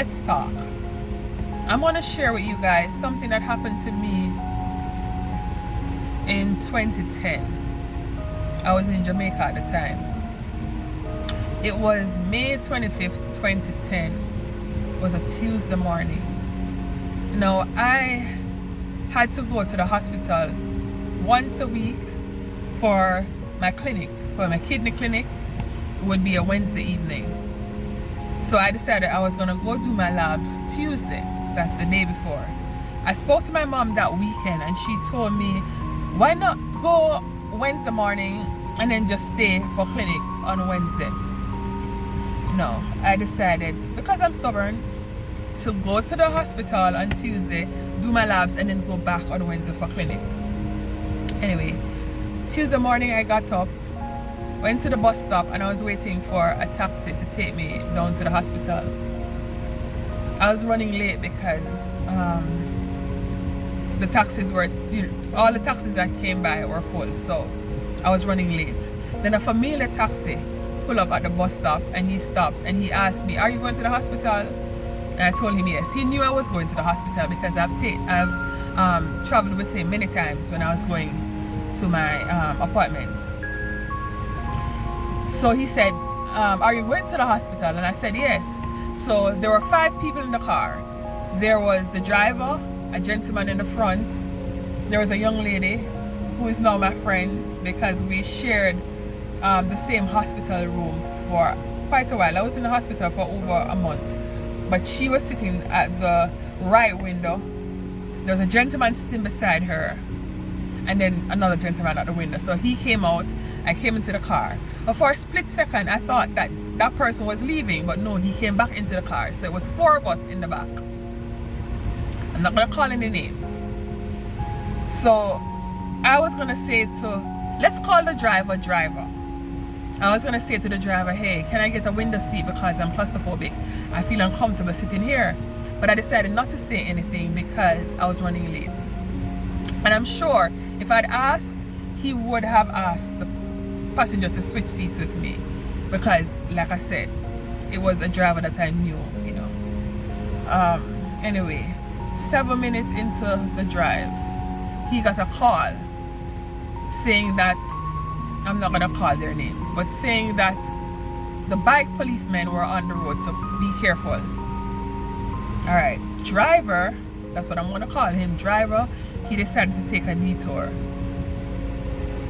let's talk. I'm going to share with you guys something that happened to me in 2010. I was in Jamaica at the time. It was May 25th, 2010. It was a Tuesday morning. Now, I had to go to the hospital once a week for my clinic, for my kidney clinic. It would be a Wednesday evening. So I decided I was gonna go do my labs Tuesday. That's the day before. I spoke to my mom that weekend and she told me, why not go Wednesday morning and then just stay for clinic on Wednesday? No, I decided, because I'm stubborn, to go to the hospital on Tuesday, do my labs, and then go back on Wednesday for clinic. Anyway, Tuesday morning I got up, went to the bus stop, and I was waiting for a taxi to take me down to the hospital. I was running late because the taxis were, all the taxis that came by were full, so I was running late. Then a familiar taxi pulled up at the bus stop and he stopped and he asked me, are you going to the hospital? And I told him yes. He knew I was going to the hospital because I've traveled with him many times when I was going to my appointments. So he said, are you going to the hospital? And I said yes. So there were 5 people in the car. There was the driver, a gentleman in the front. There was a young lady who is now my friend because we shared the same hospital room for quite a while. I was in the hospital for over a month, but she was sitting at the right window. There was a gentleman sitting beside her and then another gentleman at the window. So he came out, I came into the car. But for a split second, I thought that that person was leaving, but no, he came back into the car. So it was 4 of us in the back. I'm not gonna call any names. So I was gonna say let's call the driver. I was gonna say to the driver, hey, can I get a window seat because I'm claustrophobic? I feel uncomfortable sitting here. But I decided not to say anything because I was running late. And I'm sure if I'd asked, he would have asked the passenger to switch seats with me. Because, like I said, it was a driver that I knew, you know. Anyway, 7 minutes into the drive, he got a call saying that, I'm not gonna call their names, but saying that the bike policemen were on the road, so be careful. All right, driver, that's what I'm gonna call him, driver, he decided to take a detour.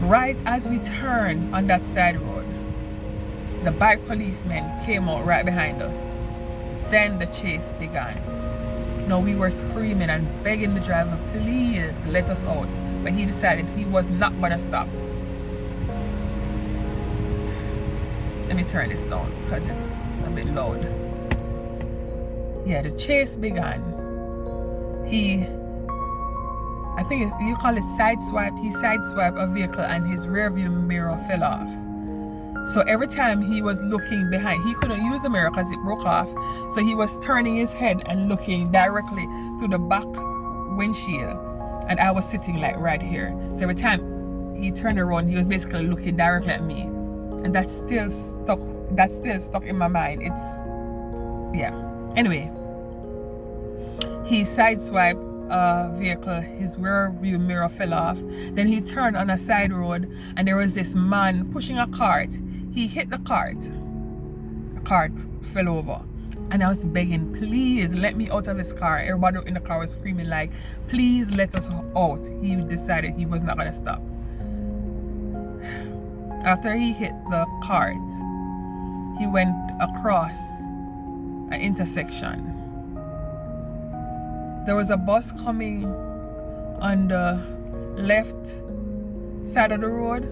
Right as we turned on that side road, the bike policemen came out right behind us. Then the chase began. Now we were screaming and begging the driver, please let us out. But he decided he was not gonna stop. Let me turn this down because it's a bit loud. Yeah, the chase began. I think you call it sideswipe. He sideswiped a vehicle and his rear view mirror fell off. So every time he was looking behind, he couldn't use the mirror because it broke off. So he was turning his head and looking directly through the back windshield. And I was sitting like right here. So every time he turned around, he was basically looking directly at me. And that's still stuck in my mind. Yeah. Anyway, he sideswiped a vehicle, his rear view mirror fell off. Then he turned on a side road and there was this man pushing a cart. He hit the cart. The cart fell over. And I was begging, please let me out of this car. Everybody in the car was screaming like, please let us out. He decided he was not gonna stop. After he hit the cart, he went across an intersection. There was a bus coming on the left side of the road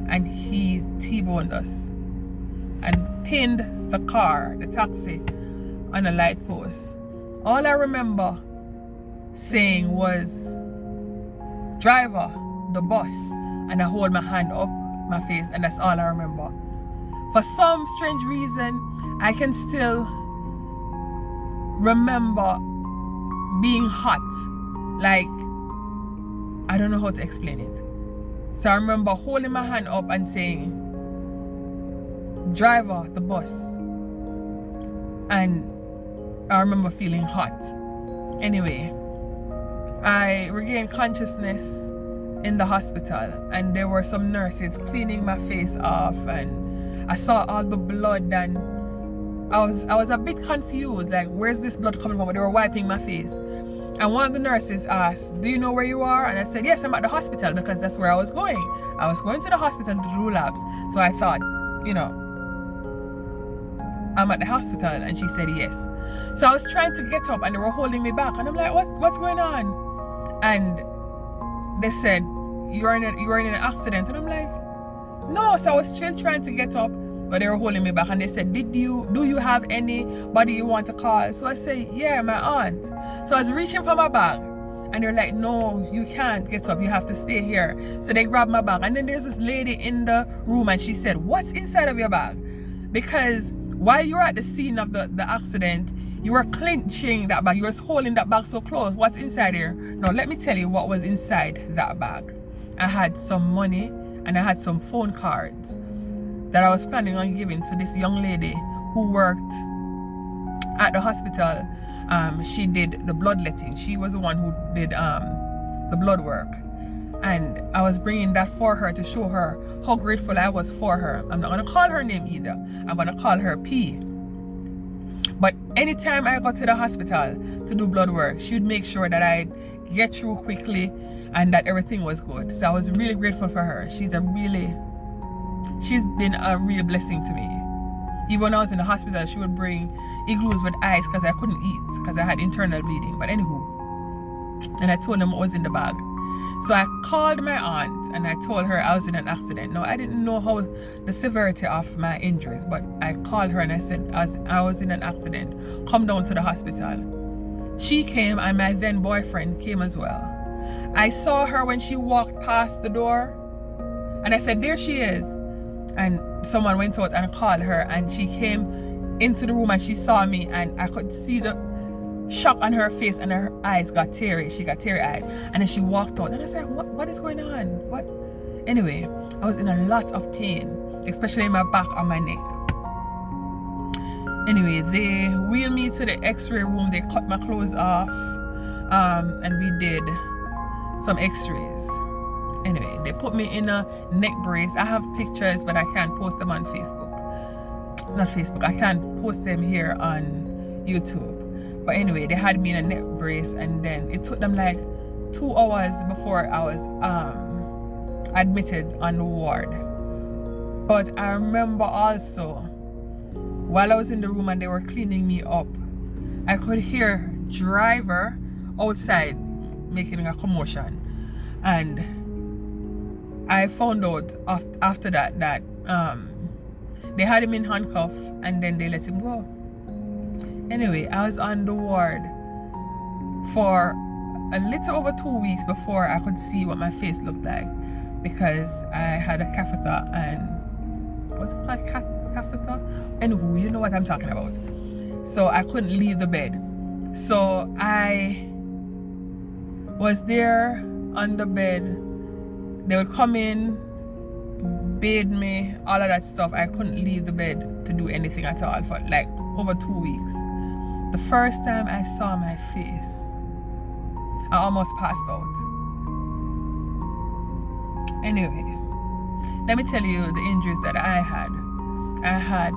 and he T-boned us and pinned the car, the taxi, on a light post. All I remember saying was, driver, the bus, and I hold my hand up my face, and that's all I remember. For some strange reason, I can still remember being hot. Like, I don't know how to explain it. So I remember holding my hand up and saying, driver, the bus. And I remember feeling hot. Anyway, I regained consciousness in the hospital, and there were some nurses cleaning my face off, and I saw all the blood, and I was a bit confused, like, where's this blood coming from? But they were wiping my face. And one of the nurses asked, do you know where you are? And I said, yes, I'm at the hospital, because that's where I was going. I was going to the hospital to do labs. So I thought, you know, I'm at the hospital. And she said, yes. So I was trying to get up, and they were holding me back. And I'm like, what's going on? And they said, you were in an accident. And I'm like, no. So I was still trying to get up, but they were holding me back. And they said, do you have anybody you want to call? So I said, yeah, my aunt. So I was reaching for my bag, and they're like, no, you can't get up, you have to stay here. So they grabbed my bag, and then there's this lady in the room, and she said, what's inside of your bag? Because while you were at the scene of the accident, you were clenching that bag, you were holding that bag so close. What's inside here? Now let me tell you what was inside that bag. I had some money, and I had some phone cards that I was planning on giving to this young lady who worked at the hospital. She did the bloodletting. She was the one who did the blood work, and I was bringing that for her to show her how grateful I was for her. I'm not going to call her name either. I'm going to call her P. But anytime I got to the hospital to do blood work, she would make sure that I'd get through quickly and that everything was good. So I was really grateful for her. She's been a real blessing to me. Even when I was in the hospital, she would bring igloos with ice because I couldn't eat because I had internal bleeding. But anywho, and I told them what was in the bag. So I called my aunt and I told her I was in an accident. Now, I didn't know how the severity of my injuries, but I called her and I said I was in an accident. Come down to the hospital. She came, and my then boyfriend came as well. I saw her when she walked past the door, and I said, there she is. And someone went out and called her, and she came into the room and she saw me, and I could see the shock on her face, and her eyes got teary. She got teary-eyed, and then she walked out, and I said, what is going on? What? Anyway, I was in a lot of pain, especially in my back and my neck. Anyway, they wheeled me to the x-ray room. They cut my clothes off, and we did some x-rays. Anyway, they put me in a neck brace. I have pictures, but I can't post them on Facebook. Not Facebook, I can't post them here on YouTube. But anyway, they had me in a neck brace, and then it took them like 2 hours before I was admitted on the ward. But I remember also, while I was in the room and they were cleaning me up, I could hear driver outside making a commotion. And I found out after that they had him in handcuff, and then they let him go. Anyway, I was on the ward for a little over 2 weeks before I could see what my face looked like, because I had a catheter, and what's it called? Catheter? Anyway, you know what I'm talking about. So I couldn't leave the bed. So I was there on the bed. They would come in, bathe me, all of that stuff. I couldn't leave the bed to do anything at all for like over 2 weeks. The first time I saw my face, I almost passed out. Anyway, let me tell you the injuries that I had. I had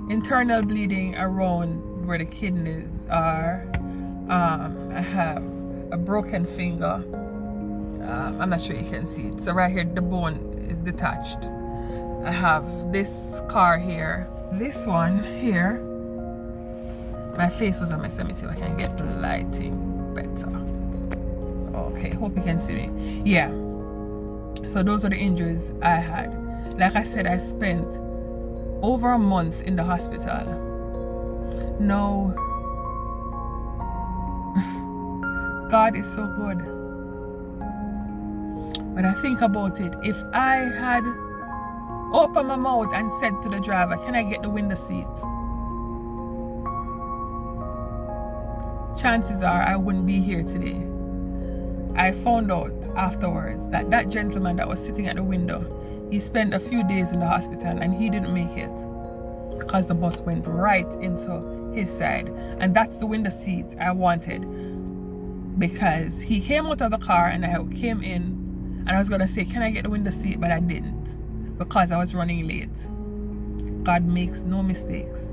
internal bleeding around where the kidneys are. I have a broken finger. I'm not sure you can see it. So right here, the bone is detached. I have this scar here. This one here. My face was a mess. Let me see if I can get the lighting better. Okay, hope you can see me. Yeah. So those are the injuries I had. Like I said, I spent over a month in the hospital. No. God is so good. When I think about it, if I had opened my mouth and said to the driver, can I get the window seat? Chances are I wouldn't be here today. I found out afterwards that that gentleman that was sitting at the window, he spent a few days in the hospital and he didn't make it because the bus went right into his side. And that's the window seat I wanted, because he came out of the car and I came in and I was gonna say, can I get the window seat? But I didn't, because I was running late. God makes no mistakes.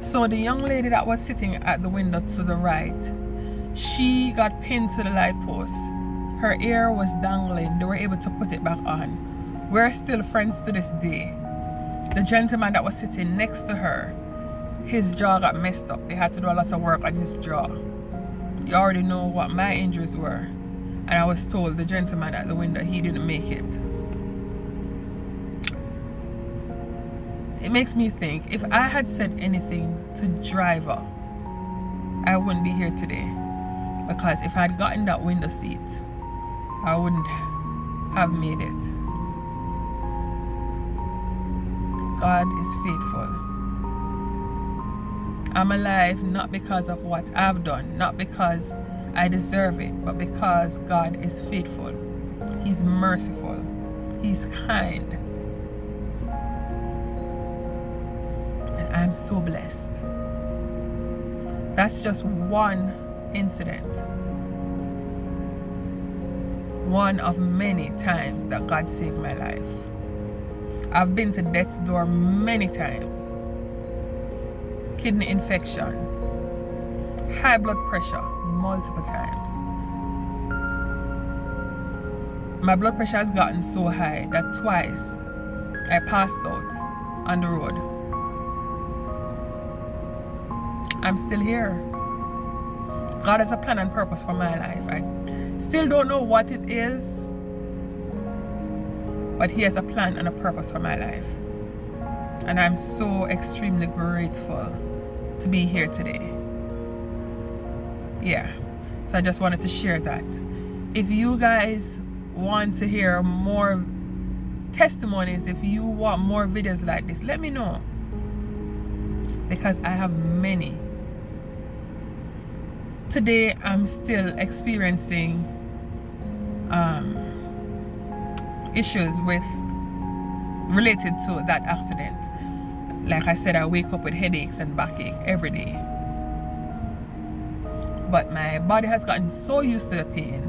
So the young lady that was sitting at the window to the right, she got pinned to the light post. Her ear was dangling. They were able to put it back on. We're still friends to this day. The gentleman that was sitting next to her, his jaw got messed up. They had to do a lot of work on his jaw. You already know what my injuries were. And I was told the gentleman at the window, he didn't make it. It makes me think, if I had said anything to driver, I wouldn't be here today. Because if I'd gotten that window seat, I wouldn't have made it. God is faithful. I'm alive not because of what I've done, not because I deserve it, but because God is faithful. He's merciful. He's kind. And I'm so blessed. That's just one incident. One of many times that God saved my life. I've been to death's door many times. Kidney infection, high blood pressure, multiple times. My blood pressure has gotten so high that twice I passed out on the road. I'm still here. God has a plan and purpose for my life. I still don't know what it is, but He has a plan and a purpose for my life. And I'm so extremely grateful to be here today. Yeah, so I just wanted to share that. If you guys want to hear more testimonies, if you want more videos like this, let me know, because I have many. Today I'm still experiencing issues related to that accident. Like I said, I wake up with headaches and backache every day. But my body has gotten so used to the pain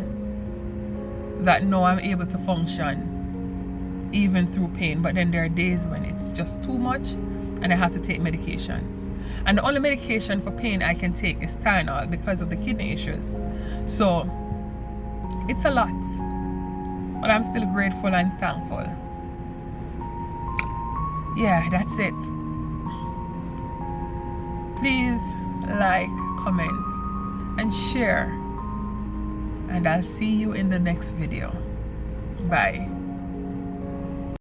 that now I'm able to function even through pain. But then there are days when it's just too much and I have to take medications. And the only medication for pain I can take is Tylenol because of the kidney issues. So it's a lot. But I'm still grateful and thankful. Yeah, that's it. Please like, comment, and share. And I'll see you in the next video. Bye.